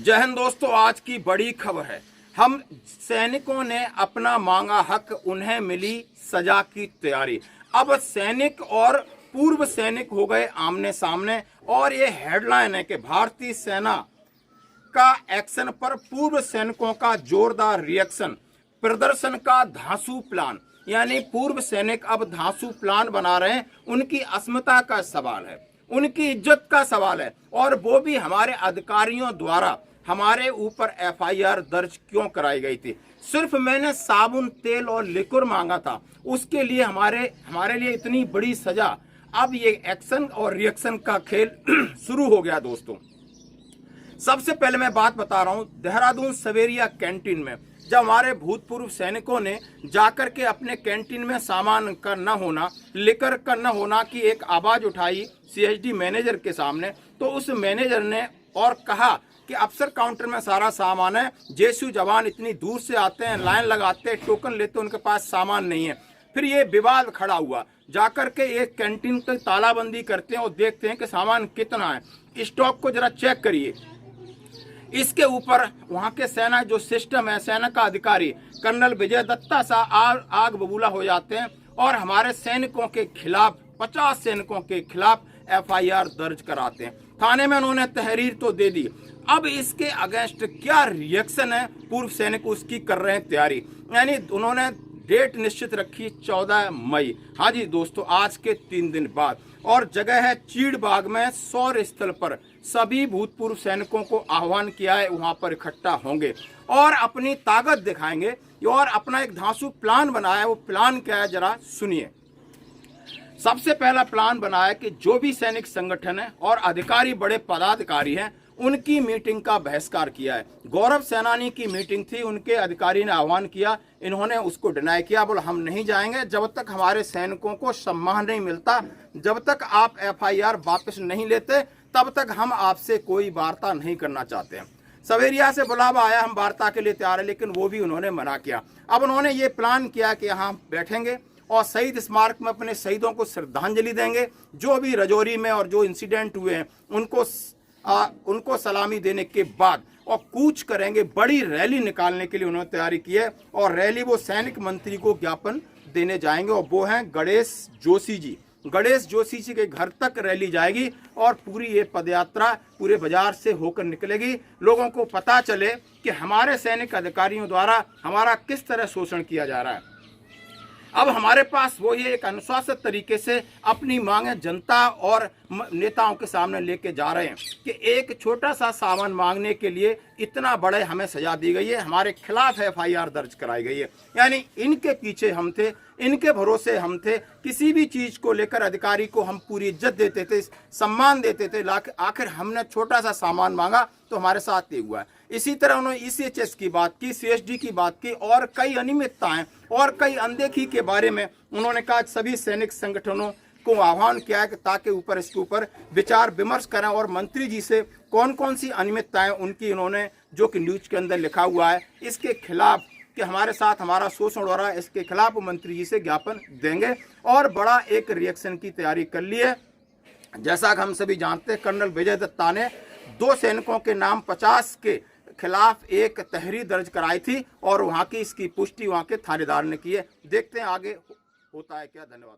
जय हिंद दोस्तों, आज की बड़ी खबर है। हम सैनिकों ने अपना मांगा हक, उन्हें मिली सजा की तैयारी। अब सैनिक और पूर्व सैनिक हो गए आमने सामने और ये हेडलाइन है कि भारतीय सेना का एक्शन पर पूर्व सैनिकों का जोरदार रिएक्शन, प्रदर्शन का धांसू प्लान। यानी पूर्व सैनिक अब धांसू प्लान बना रहे हैं। उनकी अस्मिता का सवाल है, उनकी इज्जत का सवाल है, और वो भी हमारे अधिकारियों द्वारा हमारे ऊपर एफआईआर दर्ज क्यों कराई गई थी। सिर्फ मैंने साबुन, तेल और लिक्विड मांगा था, उसके लिए हमारे लिए इतनी बड़ी सजा। अब ये एक्शन और रिएक्शन का खेल शुरू हो गया दोस्तों। सबसे पहले मैं बात बता रहा हूं, देहरादून सवेरिया कैंटीन में जब हमारे भूतपूर्व सैनिकों ने जाकर के अपने कैंटीन में सामान का न होना, लिकर का न होना की एक आवाज उठाई सीएचडी मैनेजर के सामने, तो उस मैनेजर ने और कहा कि अफसर काउंटर में सारा सामान है, जेएसयू जवान इतनी दूर से आते हैं, लाइन लगाते हैं, टोकन लेते, उनके पास सामान नहीं है। फिर ये विवाद खड़ा हुआ, जाकर के एक कैंटीन की तालाबंदी करते हैं और देखते हैं कि सामान कितना है, स्टॉक को जरा चेक करिए। इसके ऊपर वहां के सेना जो सिस्टम है, सेना का अधिकारी कर्नल विजय दत्ता सा आग बबूला हो जाते हैं और हमारे सैनिकों के खिलाफ, 50 सैनिकों के खिलाफ एफआईआर दर्ज कराते हैं। थाने में उन्होंने तहरीर तो दे दी। अब इसके अगेंस्ट क्या रिएक्शन है, पूर्व सैनिक उसकी कर रहे हैं तैयारी। यानी उन्होंने डेट निश्चित रखी 14 मई। हाँ जी दोस्तों, आज के 3 दिन बाद, और जगह है चीड़बाग में सौर स्थल पर। सभी भूतपूर्व सैनिकों को आह्वान किया है, वहां पर इकट्ठा होंगे और अपनी ताकत दिखाएंगे और अपना एक धांसू प्लान बनाया है। वो प्लान क्या है, जरा सुनिए। सबसे पहला प्लान बनाया कि जो भी सैनिक संगठन है और अधिकारी, बड़े पदाधिकारी हैं, उनकी मीटिंग का बहिष्कार किया है। गौरव सेनानी की मीटिंग थी, उनके अधिकारी ने आह्वान किया, इन्होंने उसको डिनाई किया। बोला हम नहीं जाएंगे जब तक हमारे सैनिकों को सम्मान नहीं मिलता, जब तक आप एफआईआर वापस नहीं लेते, तब तक हम आपसे कोई वार्ता नहीं करना चाहते हैं। सवेरिया से बुलावा आया, हम वार्ता के लिए तैयार है, लेकिन वो भी उन्होंने मना किया। अब उन्होंने ये प्लान किया कि यहाँ बैठेंगे और शहीद स्मारक में अपने शहीदों को श्रद्धांजलि देंगे। जो भी रजौरी में और जो इंसिडेंट हुए हैं उनको सलामी देने के बाद और कूच करेंगे, बड़ी रैली निकालने के लिए उन्होंने तैयारी की है। और रैली वो सैनिक मंत्री को ज्ञापन देने जाएंगे और वो हैं गणेश जोशी जी। गणेश जोशी जी के घर तक रैली जाएगी और पूरी ये पदयात्रा पूरे बाजार से होकर निकलेगी। लोगों को पता चले कि हमारे सैनिक अधिकारियों द्वारा हमारा किस तरह शोषण किया जा रहा है। अब हमारे पास वो ये एक अनुशासित तरीके से अपनी मांगे जनता और नेताओं के सामने लेके जा रहे हैं कि एक छोटा सा सामान मांगने के लिए इतना बड़े हमें सजा दी गई है, हमारे खिलाफ एफआईआर दर्ज कराई गई है। यानी इनके पीछे हम थे, इनके भरोसे हम थे। किसी भी चीज को लेकर अधिकारी को हम पूरी इज्जत देते थे, सम्मान देते थे, आखिर हमने छोटा सा सामान मांगा तो हमारे साथ ये हुआ है। इसी तरह उन्होंने ईसीएचएस की बात की, सीएसडी की बात की और कई अनियमितताएं और कई अनदेखी के बारे में उन्होंने कहा। सभी सैनिक संगठनों को आह्वान किया है कि ताकि इसके ऊपर विचार विमर्श करें और मंत्री जी से कौन कौन सी अनियमितताएं उनकी उन्होंने, जो कि न्यूज के अंदर लिखा हुआ है, इसके खिलाफ कि हमारे साथ हमारा शोषण हो रहा है, इसके खिलाफ वो मंत्री जी से ज्ञापन देंगे और बड़ा एक रिएक्शन की तैयारी कर ली है। जैसा कि हम सभी जानते हैं, कर्नल विजय दत्ता ने 2 सैनिकों के नाम 50 के खिलाफ एक तहरीर दर्ज कराई थी और वहां की इसकी पुष्टि वहां के थानेदार ने की है। देखते हैं आगे होता है क्या। धन्यवाद।